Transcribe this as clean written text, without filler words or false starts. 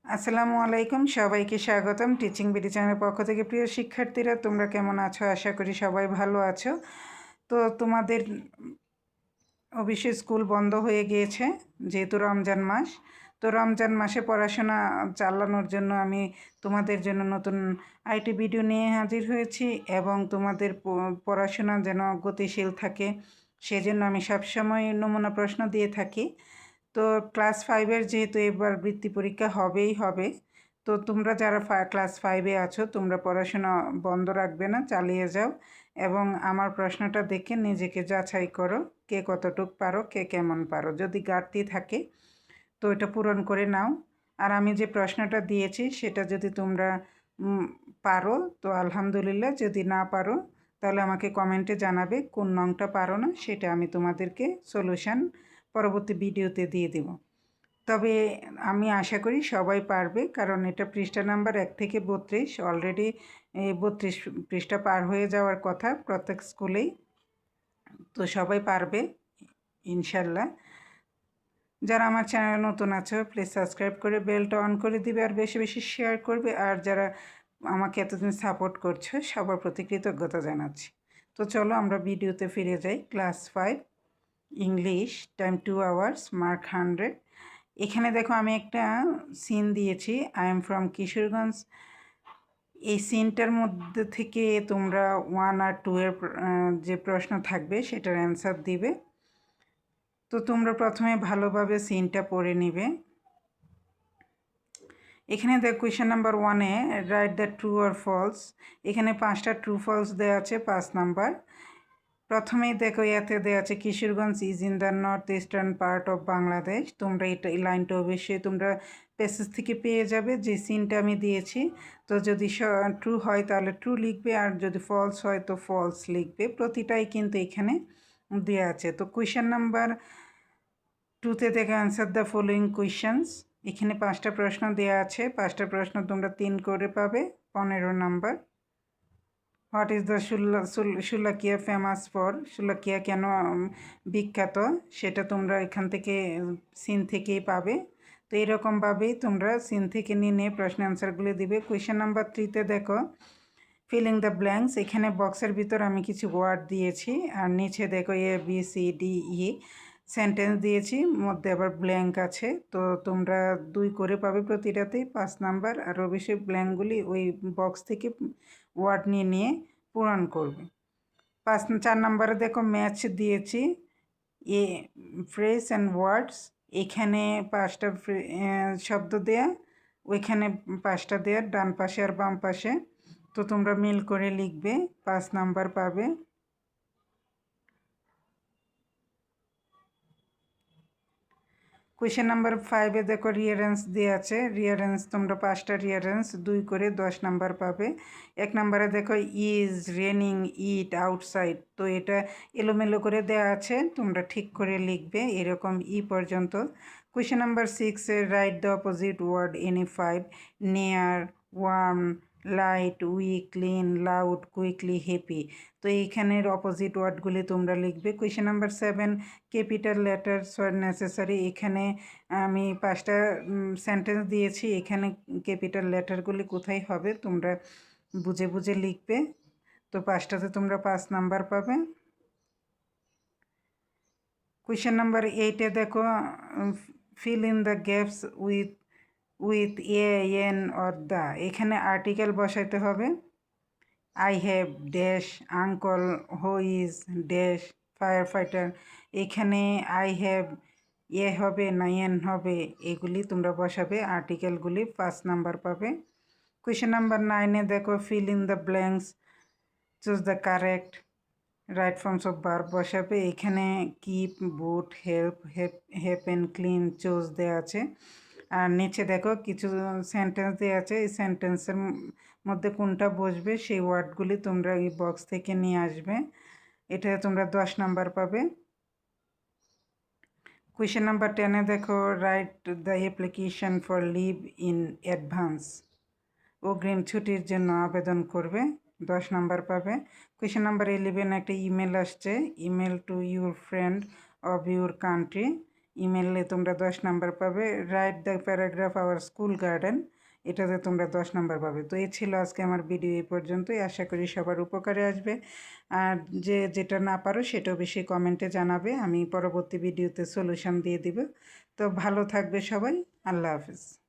আসসালামু আলাইকুম, সবাইকে স্বাগতম টিচিং বিডি চ্যানেলের পক্ষ থেকে। প্রিয় শিক্ষার্থীরা, তোমরা কেমন আছো? আশা করি সবাই ভালো আছো। তো তোমাদের অবশ্যই স্কুল বন্ধ হয়ে গিয়েছে যেহেতু রমজান মাস। তো রমজান মাসে পড়াশোনা চালানোর জন্য আমি তোমাদের জন্য নতুন আইটি ভিডিও নিয়ে হাজির হয়েছি, এবং তোমাদের পড়াশোনা যেন গতিশীল থাকে সেজন্য আমি সবসময় নমুনা প্রশ্ন দিয়ে থাকি। তো ক্লাস 5-এর যেহেতু এবার বৃত্তি পরীক্ষা হবেই হবে, তো তোমরা যারা ক্লাস 5-এ আছো তোমরা পড়াশোনা বন্ধ রাখবে না, চালিয়ে যাও, এবং আমার প্রশ্নটা দেখে নিজেকে যাচাই করো কে কতটুক পারো, কে কেমন পারো। যদি ঘাটতি থাকে তো এটা পূরণ করে নাও। আর আমি যে প্রশ্নটা দিয়েছি সেটা যদি তোমরা পারো তো আলহামদুলিল্লাহ, যদি না পারো তাহলে আমাকে কমেন্টে জানাবে কোন নংটা পারো না, সেটা আমি তোমাদেরকে সলিউশন পরবর্তী ভিডিওতে দিয়ে দেব। তবে আমি আশা করি সবাই পারবে, কারণ এটা পৃষ্ঠা নাম্বার 1 থেকে 32, অলরেডি 32 পৃষ্ঠা পার হয়ে যাওয়ার কথা প্রত্যেক স্কুলেই। তো সবাই পারবে ইনশাল্লাহ। যারা আমার চ্যানেল নতুন আছো প্লিজ সাবস্ক্রাইব করে বেলটা অন করে দিবে, আর বেশি বেশি শেয়ার করবে। আর যারা আমাকে এতদিন সাপোর্ট করছো সবার প্রতি কৃতজ্ঞতা জানাচ্ছি। তো চলো আমরা ভিডিওতে ফিরে যাই। Class 5 English, time 2 hours, mark 100। এখানে দেখো আমি একটা সিন দিয়েছি, আই এম ফ্রম কিশোরগঞ্জ। এই সিনটার মধ্যে থেকে তোমরা 1 আর 2 এর যে প্রশ্ন থাকবে সেটার অ্যান্সার দিবে। তো তোমরা প্রথমে ভালোভাবে সিনটা পড়ে নিবে। এখানে দেখ কোয়েশ্চেন নাম্বার 1-এ right the true or false. এখানে 5টা ট্রু ফলস দেওয়া আছে, 5 নাম্বার। প্রথমেই দেখো এতে দেওয়া আছে Kishoreganj is in the north eastern part of Bangladesh. তোমরা এই লাইনটা অবশ্যই তোমরা প্যাসেজ থেকে পেয়ে যাবে যে সিনটা আমি দিয়েছি। তো যদি ট্রু হয় তাহলে ট্রু লিখবে, আর যদি ফলস হয় তো ফলস লিখবে। প্রতিটাই কিন্তু এখানে দেওয়া আছে। তো কোয়েশ্চেন নাম্বার 2-তে দেখে অ্যান্সার দ্য ফলোয়িং কোয়েশ্চেন্স। এখানে 5টা প্রশ্ন দেওয়া আছে, 5টা প্রশ্ন তোমরা 3 করে পাবে, 15 নাম্বার। What is the Sulakia famous for? Sulakia কেন বিখ্যাত সেটা তোমরা এখান থেকে সিন থেকেই পাবে। তো এইরকমভাবেই তোমরা সিন থেকে নিয়ে প্রশ্ন অ্যান্সারগুলি দিবে। কোয়েশ্চেন নাম্বার 3-তে দেখো ফিলিং দ্য ব্ল্যাঙ্কস। এখানে বক্সের ভিতর আমি কিছু ওয়ার্ড দিয়েছি, আর নিচে দেখো ABCDE সেন্টেন্স দিয়েছি, মধ্যে আবার ব্ল্যাঙ্ক আছে। তো তোমরা 2 করে পাবে প্রতিটাতেই, 5 নাম্বার। আর অবশ্যই ব্ল্যাঙ্কগুলি ওই বক্স থেকে ওয়ার্ড নিয়ে নিয়ে পূরণ করবে। 4 নাম্বারে দেখো ম্যাচ দিয়েছি, এ ফ্রেজ অ্যান্ড ওয়ার্ডস। এখানে 5টা শব্দ দেয়া, ওইখানে 5টা দেয়া, ডান পাশে আর বাম পাশে। তো তোমরা মিল করে লিখবে, 5 নাম্বার পাবে। কোয়েশ্চেন নাম্বার 5-এ দেখো রিয়ারেন্স দেওয়া আছে, রিয়ারেন্স তোমরা 5টা রিয়ারেন্স 2 করে 10 নাম্বার পাবে। 1 নাম্বারে দেখো ইজ রেনিং ইট আউটসাইড। তো এটা এলোমেলো করে দেওয়া আছে, তোমরা ঠিক করে লিখবে এরকম পর্যন্ত। কোয়েশ্চেন নাম্বার 6-এ right the opposite word any 5, near, warm, light, weak, clean, loud, quickly, happy. তো এইখানের অপোজিট ওয়ার্ডগুলি তোমরা লিখবে। Question number 7, capital letters are necessary. এখানে আমি 5টা সেন্টেন্স দিয়েছি, এখানে ক্যাপিটাল লেটারগুলি কোথায় হবে তোমরা বুঝে বুঝে লিখবে। তো 5টাতে তোমরা 5 নাম্বার পাবে। কোয়েশ্চেন নাম্বার 8-এ দেখো fill in the gaps with a, N or the. এখানে আর্টিকেল বসাইতে হবে। I have dash uncle who is dash fire fighter. এখানে আই হ্যাভ এ হবে না এন হবে, এগুলি তোমরা বসাবে, আর্টিকেলগুলি 5 নাম্বার পাবে। কোয়েশ্চেন নাম্বার 9-এ দেখো fill in the blanks, choose the correct right forms of verb বসাবে। এখানে কিপ, বুট, হেল্প, হ্যাপেন, ক্লিন, চুজ দেওয়া আছে। আর নিচে দেখো কিছু সেন্টেন্স দেওয়া আছে, এই সেন্টেন্সের মধ্যে কোনটা বসবে সেই ওয়ার্ডগুলি তোমরা এই বক্স থেকে নিয়ে আসবে। এটা তোমরা 10 নাম্বার পাবে। কোয়েশ্চেন নাম্বার 10-এ দেখো write the application for live in advance. অগ্রিম ছুটির জন্য আবেদন করবে, 10 নাম্বার পাবে। কোয়েশ্চেন নাম্বার 11, একটা ইমেল আসছে, email to your friend of your country. ইমেলে তোমরা 10 নাম্বার পাবে। Right the paragraph our school garden, এটাতে তোমরা 10 নাম্বার পাবে। তো এই ছিল আজকে আমার ভিডিও এই পর্যন্তই। আশা করি সবার উপকারে আসবে। আর যেটা না পারো সেটা অবশ্যই কমেন্টে জানাবে, আমি পরবর্তী ভিডিওতে সলিউশন দিয়ে দিব। তো ভালো থাকবে সবাই। আল্লাহ হাফিজ।